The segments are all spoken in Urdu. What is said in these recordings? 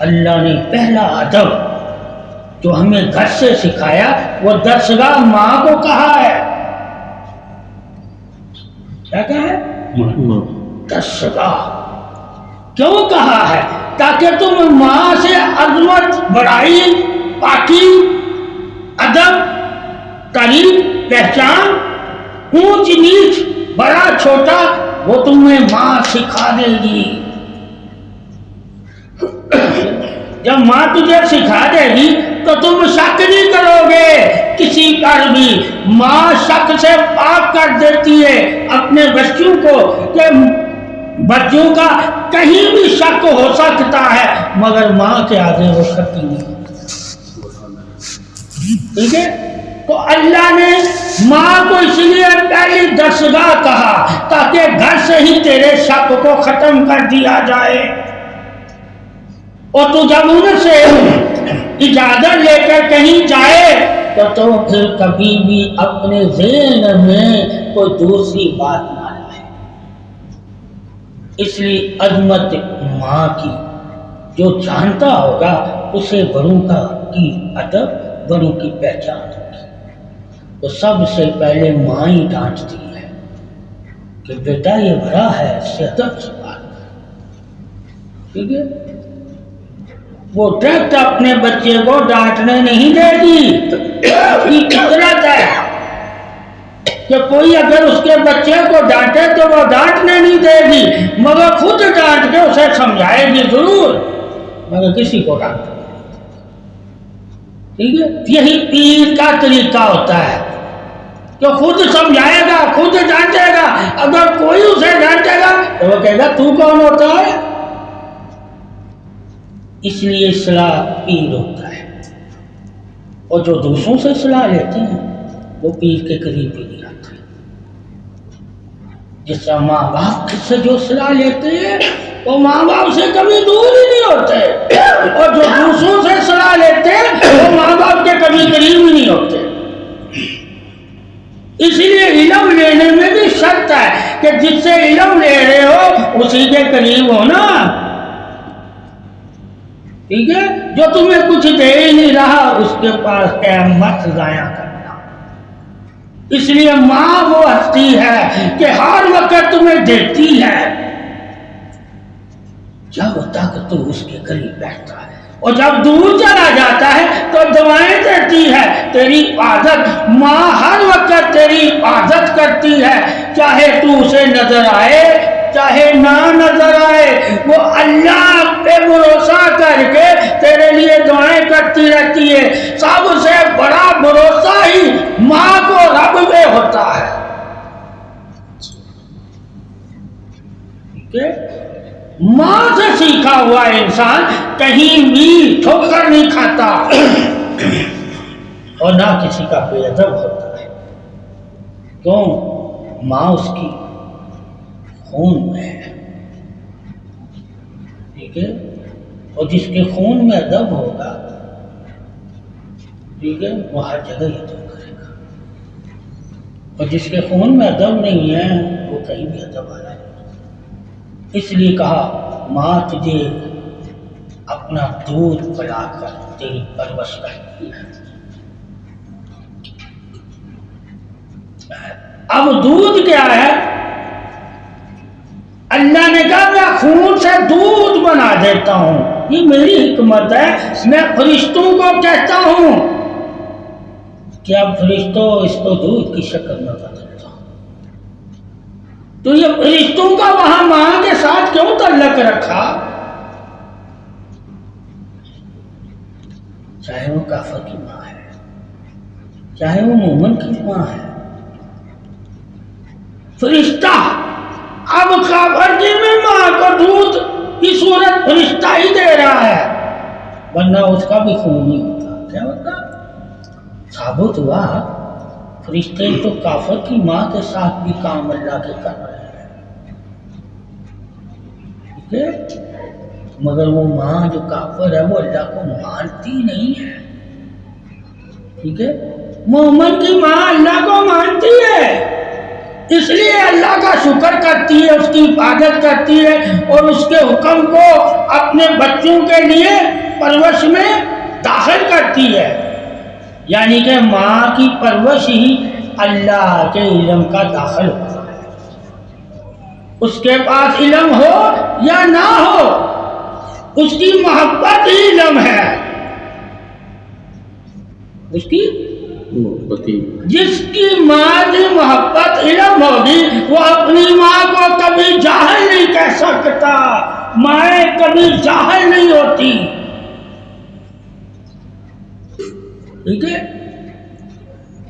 اللہ نے پہلا ادب جو ہمیں گھر سے سکھایا وہ درسگاہ ماں کو کہا ہے. کیا کہا ہے؟ درسگاہ. کیوں کہا ہے؟ تاکہ تم ماں سے عظمت، بڑائی، پاکی، ادب، تعریف، پہچان، اونچ نیچ، بڑا چھوٹا وہ تمہیں ماں سکھا دے گی. جب ماں تجھے سکھا دے گی تو تم شک نہیں کرو گے کسی پر بھی. ماں شک سے پاک کر دیتی ہے اپنے بچوں کو کہ بچوں کا کہیں بھی شک ہو سکتا ہے مگر ماں کے آگے وہ شک ہی نہیں ہوتا. ٹھیک ہے؟ تو اللہ نے ماں کو اس لیے پہلی درسگاہ کہا تاکہ گھر سے ہی تیرے شک کو ختم کر دیا جائے. اور تو جب ان سے اجازت لے کر کہیں جائے تو پھر کبھی بھی اپنے ذہن میں کوئی دوسری بات نہ لائے. اس لیے عظمت ماں کی جو جانتا ہوگا اسے بڑوں کی ادب، بڑوں کی پہچان ہوگی. تو سب سے پہلے ماں ہی ڈانٹتی ہے کہ بیٹا یہ بڑا ہے، اس سے ادب سے بات کر. ٹھیک ہے؟ وہ ڈائریکٹ اپنے بچے کو ڈانٹنے نہیں دے گی. فطرت ہے کہ کوئی اگر اس کے بچے کو ڈانٹے تو وہ ڈانٹنے نہیں دے گی مگر خود ڈانٹ کے اسے سمجھائے گی ضرور مگر کسی کو ڈانٹے. ٹھیک ہے؟ یہی پیر کا طریقہ ہوتا ہے کہ خود سمجھائے گا، خود ڈانٹے گا. اگر کوئی اسے ڈانٹے گا تو وہ کہے گا تو کون ہوتا ہے. اس لیے اصلاح پیر ہوتا ہے. اور جو دوسروں سے صلاح لیتے ہیں وہ پیر کے قریب بھی نہیں آتے. جس طرح ماں باپ سے جو صلاح لیتے ہیں وہ ماں باپ سے کبھی دور ہی نہیں ہوتے، اور جو دوسروں سے صلاح لیتے ہیں وہ ماں باپ کے کبھی قریب ہی نہیں ہوتے. اسی لیے علم لینے میں بھی شرط ہے کہ جس سے علم لے رہے ہو اسی کے قریب ہونا. ٹھیک ہے؟ جو تمہیں کچھ دے ہی نہیں رہا اس کے پاس ٹائم مت ضائع کرنا. اس لیے ماں وہ ہستی ہے کہ ہر وقت تمہیں دیتی ہے جب تک تو اس کے قریب بیٹھتا ہے، اور جب دور چلا جاتا ہے تو دعائیں دیتی ہے تیری حفاظت. ماں ہر وقت تیری حفاظت کرتی ہے چاہے تو اسے نظر آئے چاہے نہ نظر آئے. وہ اللہ پہ بھروسہ کر کے تیرے لیے دعائیں کرتی رہتی ہے. سب سے بڑا بھروسہ ہی ماں کو رب پہ ہوتا ہے. ٹھیک ہے؟ ماں سے سیکھا ہوا انسان کہیں بھی ٹھوکر نہیں کھاتا اور نہ کسی کا بے ادب ہوتا ہے. کیوں؟ ماں اس کی خون میں ہے. ٹھیک ہے؟ اور جس کے خون میں ادب ہوگا ٹھیک ہے وہ ہر جگہ ادب کرے گا، اور جس کے خون میں ادب نہیں ہے وہ کہیں بھی ادب آ جائے. اس لیے کہا ماں تجھے اپنا دودھ پلا کر تیری پرورش کرتی ہے. اب دودھ کیا ہے؟ اللہ نے کہا میں خون سے دودھ بنا دیتا ہوں. یہ میری حکمت ہے. میں فرشتوں کو کہتا ہوں کہ اب فرشتوں اس کو دودھ کی شکل میں بدلتا ہوں. تو یہ فرشتوں کا وہاں ماں کے ساتھ کیوں تعلق رکھا؟ چاہے وہ کافر کی ماں ہے چاہے وہ مومن کی ماں ہے. فرشتہ اب کافر کی میں ماں کو دودھ کی صورت فرشتہ ہی دے رہا ہے ورنہ اس کا بھی خون نہیں ہوتا. کیا ہوتا؟ ثابت ہوا فرشتے تو کافر کی ماں کے ساتھ بھی کام اللہ کے کر رہے ہیں. ٹھیک ہے؟ مگر وہ ماں جو کافر ہے وہ اللہ کو مانتی نہیں ہے. ٹھیک ہے؟ مومن کی ماں اللہ کو مانتی ہے. اس لیے اللہ کا شکر کرتی ہے، اس کی عبادت کرتی ہے اور اس کے حکم کو اپنے بچوں کے لیے پرورش میں داخل کرتی ہے۔ یعنی کہ ماں کی پرورش ہی اللہ کے علم کا داخل ہوتا ہے۔ اس کے پاس علم ہو یا نہ ہو، اس کی محبت ہی علم ہے۔ اس کی جس کی ماں کی محبت علم ہوگی وہ اپنی ماں کو کبھی جاہل نہیں کہہ سکتا۔ مائیں کبھی جاہل نہیں ہوتی، ٹھیک ہے؟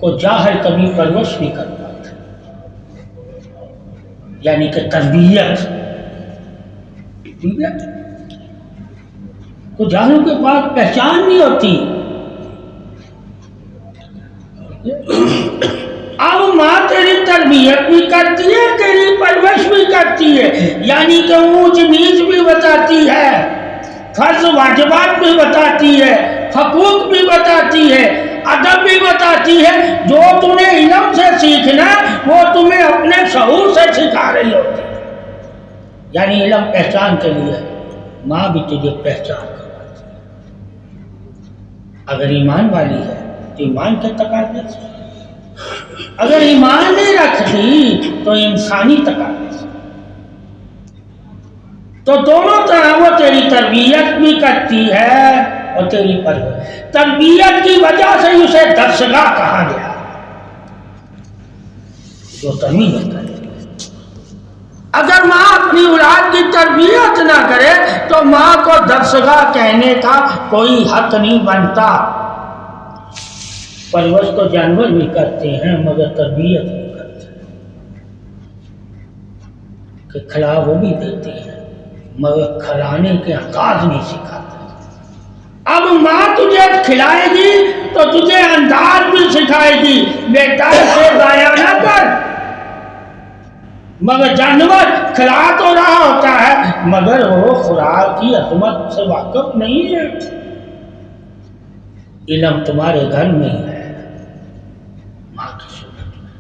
وہ جاہل کبھی پرورش نہیں کر پاتا، یعنی کہ تربیت، ٹھیک ہے؟ تو جاہلوں کے پاس پہچان نہیں ہوتی۔ اب ماں تیری تربیت بھی کرتی ہے، تیری پرورش بھی کرتی ہے، یعنی کہ اونچ نیچ بھی بتاتی ہے، فرض واجبات بھی بتاتی ہے، حقوق بھی بتاتی ہے، ادب بھی بتاتی ہے۔ جو تمہیں علم سے سیکھنا وہ تمہیں اپنے شعور سے سکھا رہی ہوتی ہے۔ یعنی علم پہچان کے لیے ماں بھی تجھے پہچان کرواتی ہے۔ اگر ایمان والی ہے تو ایمان کے تقاضے سے، اگر ایمان نہیں رکھتی تو انسانی تقاضے سے۔ تو دونوں طرح وہ تیری تربیت بھی کرتی ہے اور تیری پرورش۔ تربیت کی وجہ سے اسے درسگاہ کہا گیا، جو تربیت کرتی ہے۔ اگر ماں اپنی اولاد کی تربیت نہ کرے تو ماں کو درسگاہ کہنے کا کوئی حق نہیں بنتا۔ پرورش تو جانور بھی کرتے ہیں مگر تربیت نہیں کرتے، کہ کھلا وہ بھی دیتے ہیں مگر کھلانے کے انداز نہیں سکھاتے۔ اب ماں تجھے کھلائے گی تو تجھے انداز بھی سکھائے گی، بیٹا سے ضائع نہ کر۔ مگر جانور کھلا تو رہا ہوتا ہے مگر وہ خوراک کی عظمت سے واقف نہیں ہے۔ علم تمہارے گھر میں ہی ہے، ماں کی صورت میں۔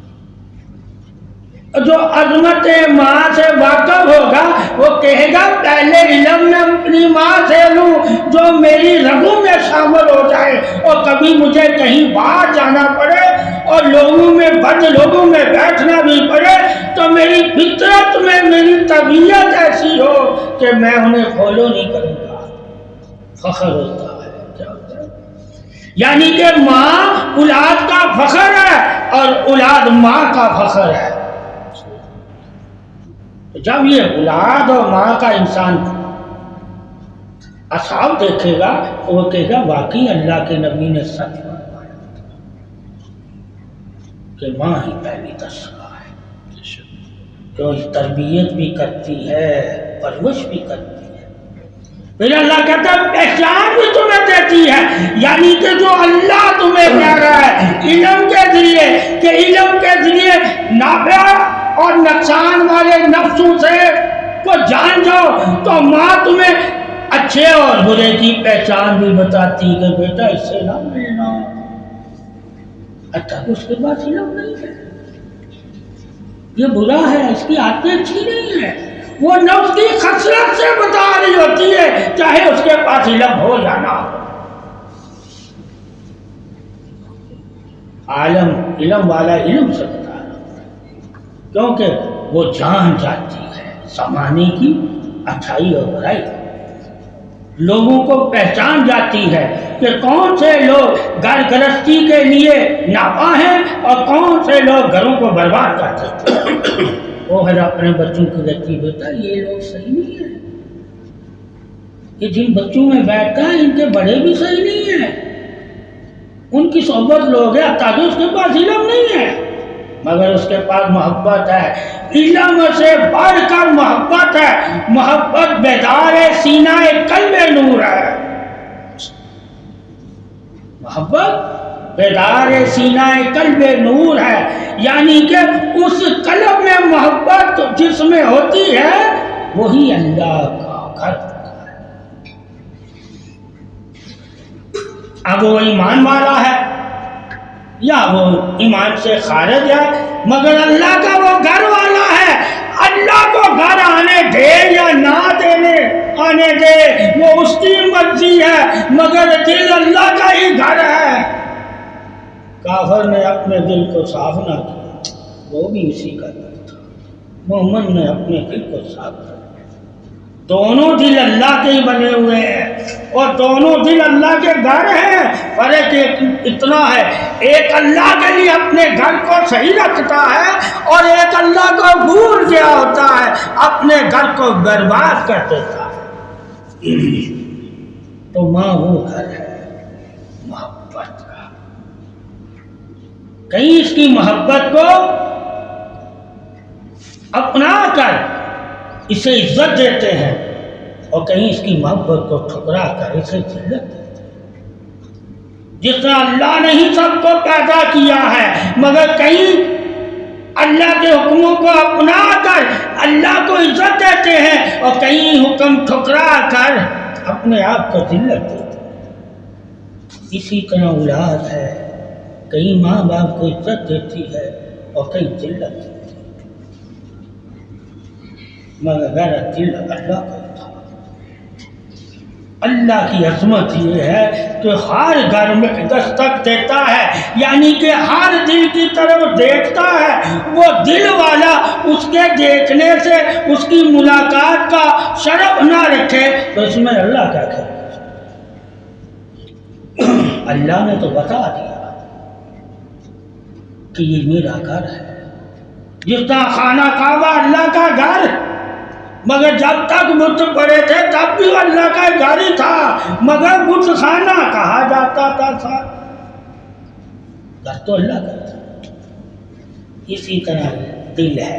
جو عظمت ماں سے واقف ہوگا وہ کہے گا پہلے علم میں اپنی ماں سے لوں جو میری رگوں میں شامل ہو جائے، اور کبھی مجھے کہیں باہر جانا پڑے اور لوگوں میں بد لوگوں میں بیٹھنا بھی پڑے تو میری فطرت میں میری طبیعت ایسی ہو کہ میں انہیں فالو نہیں کروں گا۔ فخر ہوتا ہے، کیا ہوتا ہے؟ یعنی کہ ماں اولاد کا فخر ہے اور اولاد ماں کا فخر ہے۔ جب یہ اولاد اور ماں کا انسان اصحاب دیکھے گا تو وہ کہے گا واقعی اللہ کے نبی نے سچ فرمایا کہ ماں ہی پہلی درسگاہ ہے، جو تربیت بھی کرتی ہے، پرورش بھی کرتی ہے۔ پھر اللہ کہتا ہے پہچان بھی تمہیں دیتی ہے، یعنی کہ جو اللہ تمہیں کہہ رہا ہے علم کے ذریعے، کہ علم کے ذریعے نافع اور نقصان والے نفسوں سے کو جان جاؤ، تو ماں تمہیں اچھے اور برے کی پہچان بھی بتاتی کہ بیٹا اس سے نہ ملنا، اچھا اس کے پاس علم نہیں ہے، یہ برا ہے، اس کی عادتیں اچھی نہیں ہے، وہ نفس کی خسرت سے بتا رہی ہوتی ہے چاہے اس کے پاس علم ہو یا نہ ہو۔ عالم علم والا علم سے بتا رہا ہوتا ہے، کیونکہ وہ جان جاتی ہے زمانے کی اچھائی اور برائی، لوگوں کو پہچان جاتی ہے کہ کون سے لوگ گھر گرہستی کے لیے ناپا ہیں اور کون سے لوگ گھروں کو برباد کرتے ہیں۔ وہ ہے اپنے بچوں کو کہتی بیٹا یہ لوگ صحیح نہیں ہیں، کہ جن بچوں میں بیٹھتا ہے ان کے بڑے بھی صحیح نہیں ہیں، ان کی صحبت لوگ ہیں، تاکہ اس کے پاس علم نہیں ہے مگر اس کے پاس محبت ہے۔ علم سے بڑھ کر محبت ہے، محبت بیدار سینہ قلب نور ہے، محبت بیدار سینہ قلب نور ہے، یعنی کہ اس قلب میں محبت جس میں ہوتی ہے وہی اللہ کا گھر ہوتا ہے۔ اب وہ ایمان والا ہے یا وہ ایمان سے خارج ہے مگر اللہ کا وہ گھر کو گھر آنے دے یا نہ آنے دے وہ اس کی مرضی ہے، مگر دل اللہ کا ہی گھر ہے۔ کافر نے اپنے دل کو صاف نہ کیا، وہ بھی اسی کا دل تھا۔ مومن نے اپنے دل کو صاف کیا۔ دونوں دل اللہ کے ہی بنے ہوئے ہیں اور دونوں دل اللہ کے گھر ہیں۔ فرق اتنا ہے، ایک اللہ کے لیے اپنے گھر کو صحیح رکھتا ہے اور ایک اللہ کو بھول گیا ہوتا ہے، اپنے گھر کو برباد کر دیتا ہے۔ تو ماں وہ گھر ہے محبت کا۔ کہیں اس کی محبت کو اپنا کر اسے عزت دیتے ہیں اور کہیں اس کی محبت کو ٹھکرا کر اسے ذلت دیتے ہیں۔ جس طرح اللہ نے ہی سب کو پیدا کیا ہے، مگر کہیں اللہ کے حکموں کو اپنا کر اللہ کو عزت دیتے ہیں اور کہیں حکم ٹھکرا کر اپنے آپ کو ذلت دیتے ہیں۔ اسی طرح اولاد ہے، کہیں ماں باپ کو عزت دیتی ہے اور کہیں ذلت دیتی ہے، مگر میرا دل اللہ کا تھا۔ اللہ کی عظمت یہ ہے کہ ہر گھر میں دستک دیتا ہے، یعنی کہ ہر دل کی طرف دیکھتا ہے۔ وہ دل والا اس کے دیکھنے سے اس کی ملاقات کا شرف نہ رکھے تو اس میں اللہ کا خیر۔ اللہ نے تو بتا دیا کہ یہ میرا گھر ہے۔ جس طرح خانہ کعبہ اللہ کا گھر، مگر جب تک بت پڑے تھے تب بھی اللہ کا گھر ہی تھا، مگر بت خانہ کہا جاتا تھا، گھر تو اللہ کا تھا۔ اسی طرح دل ہے،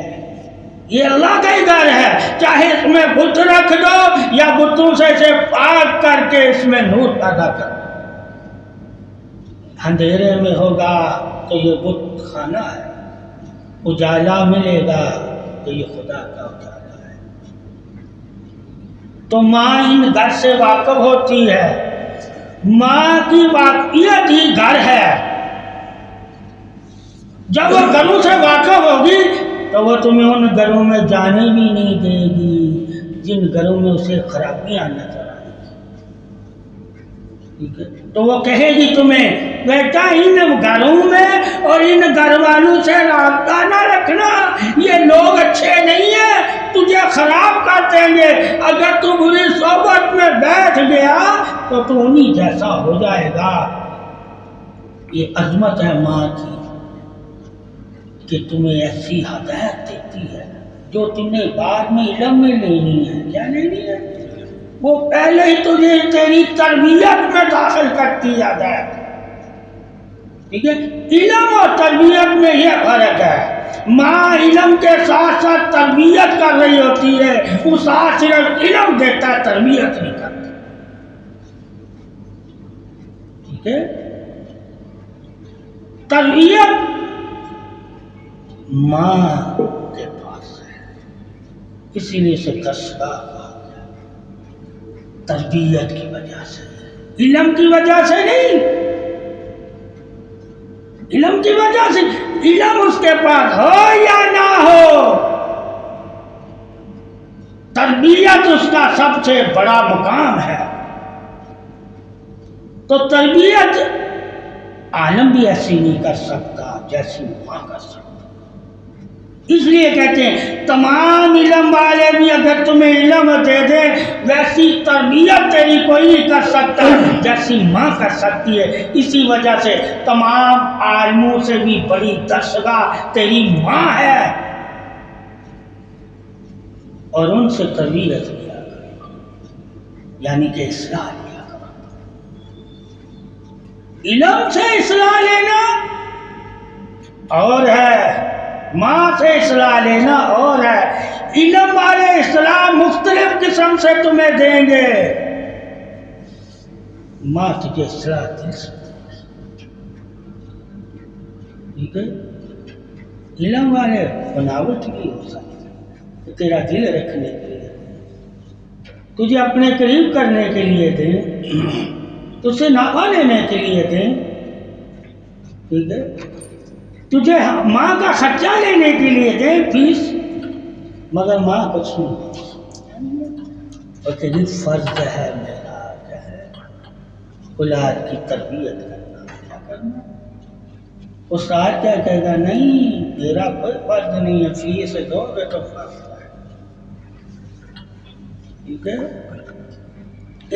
یہ اللہ کا ہی گھر ہے، چاہے اس میں بت رکھ دو یا بتوں سے اسے پاک کر کے اس میں نور پیدا کر دو۔ اندھیرے میں ہوگا تو یہ بت خانہ ہے، اجالا ملے گا تو یہ خدا کا اجالا ہے۔ تو ماں ان گھر سے واقف ہوتی ہے، ماں کی واقفیت ہی گھر ہے۔ جب وہ گھروں سے واقف ہوگی تو وہ تمہیں ان گھروں میں جانے بھی نہیں دے گی جن گھروں میں اسے خرابیاں نظر آئیں گی، ٹھیک ہے؟ تو وہ کہے گی تمہیں بیٹا ان گھروں میں اور ان گھر والوں سے رابطہ نہ رکھنا، یہ لوگ اچھے نہیں ہیں، تجھے خراب کر دیں گے، اگر تو بری صحبت میں بیٹھ گیا تو تو انہی جیسا ہو جائے گا۔ یہ عظمت ہے ماں کی کہ تمہیں ایسی ہدایت دیتی ہے جو تمہیں بعد میں علم میں لینی ہے۔ کیا لینی ہے؟ وہ پہلے ہی تجھے تیری تربیت میں داخل کرتی ہدایت، ٹھیک ہے؟ علم اور تربیت میں یہ فرق ہے، ماں علم کے ساتھ ساتھ تربیت کر رہی ہوتی ہے، وہ ساتھ صرف علم دیتا ہے، تربیت نہیں کرتا، ٹھیک ہے؟ تربیت ماں کے پاس ہے، اسی لیے اسے دستگاہ کہا گیا، تربیت کی وجہ سے، علم کی وجہ سے نہیں، علم کی وجہ سے، علم اس کے پاس ہو یا نہ ہو، تربیت اس کا سب سے بڑا مقام ہے۔ تو تربیت عالم بھی ایسی نہیں کر سکتا جیسی ماں کر سکتا۔ اس لیے کہتے ہیں تمام علم والے بھی اگر تمہیں علم دے دے ویسی تربیت تیری کوئی نہیں کر سکتا جیسی ماں کر سکتی ہے۔ اسی وجہ سے تمام عالموں سے بھی بڑی درسگاہ تیری ماں ہے، اور ان سے تربیت لیا کر، یعنی کہ اصلاح لیا کر۔ علم سے اصلاح لینا اور ہے، ماں سے اصلاح لینا اور ہے۔ علم والے اصلاح مختلف قسم سے تمہیں دیں گے، ماں تجھے اصلاح دل سے دے گی، ٹھیک ہے؟ علم والے بناوٹ بھی ہو سکتی، تیرا دل رکھنے کے لیے، تجھے اپنے قریب کرنے کے لیے دیں، تجھ سے نفع لینے کے لیے دیں، ٹھیک ہے؟ تجھے ماں کا خرچہ لینے کے لیے دیں، فیس، مگر ماں کچھ نہیں، اور تیری فرض ہے میرا کیا ہے اولاد کی تربیت کرنا، کیا کرنا۔ استاد کیا کہے گا، نہیں میرا کوئی فرض نہیں ہے، فیس دو گے تو فرض ہے، ٹھیک ہے۔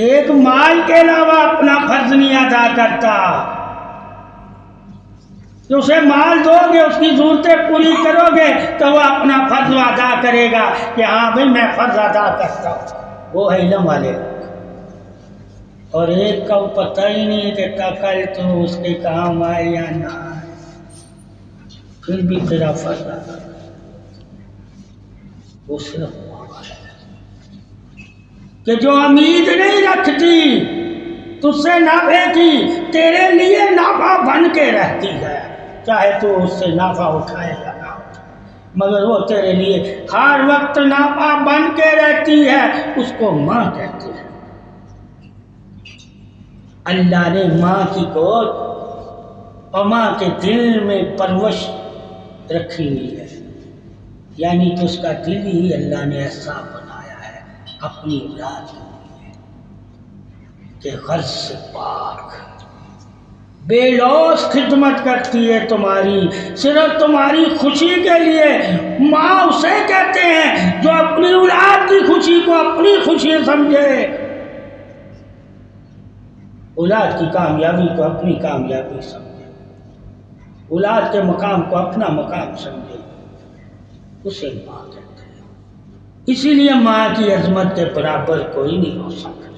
ایک مال کے علاوہ اپنا فرض نہیں ادا کرتا، تو اسے مال دو گے، اس کی ضرورتیں پوری کرو گے تو وہ اپنا فرض ادا کرے گا کہ ہاں بھائی میں فرض ادا کرتا ہوں، وہ ہے علم والے لوگ۔ اور ایک کا پتہ ہی نہیں کہ کل تو اس کے کام آئے یا نہ آئے، پھر بھی تیرا فرض ادا کر، وہ صرف کہ جو امید نہیں رکھتی تجھ سے نفع کی، تیرے لیے نفع بن کے رہتی ہے، چاہے تو اس سے نفع اٹھائے یا نہ اٹھائے، مگر وہ تیرے لیے ہر وقت نفع بن کے رہتی ہے، اس کو ماں کہتے ہیں۔ اللہ نے ماں کی گود اور ماں کے دل میں پرورش رکھی ہوئی ہے، یعنی کہ اس کا دل ہی اللہ نے ایسا بنایا ہے اپنی اولاد کے لیے کہ غرض سے پاک، بے لوث خدمت کرتی ہے تمہاری، صرف تمہاری خوشی کے لیے۔ ماں اسے کہتے ہیں جو اپنی اولاد کی خوشی کو اپنی خوشی سمجھے، اولاد کی کامیابی کو اپنی کامیابی سمجھے، اولاد کے مقام کو اپنا مقام سمجھے، اسے ماں کہتے ہیں۔ اسی لیے ماں کی عظمت کے برابر کوئی نہیں ہو سکتا۔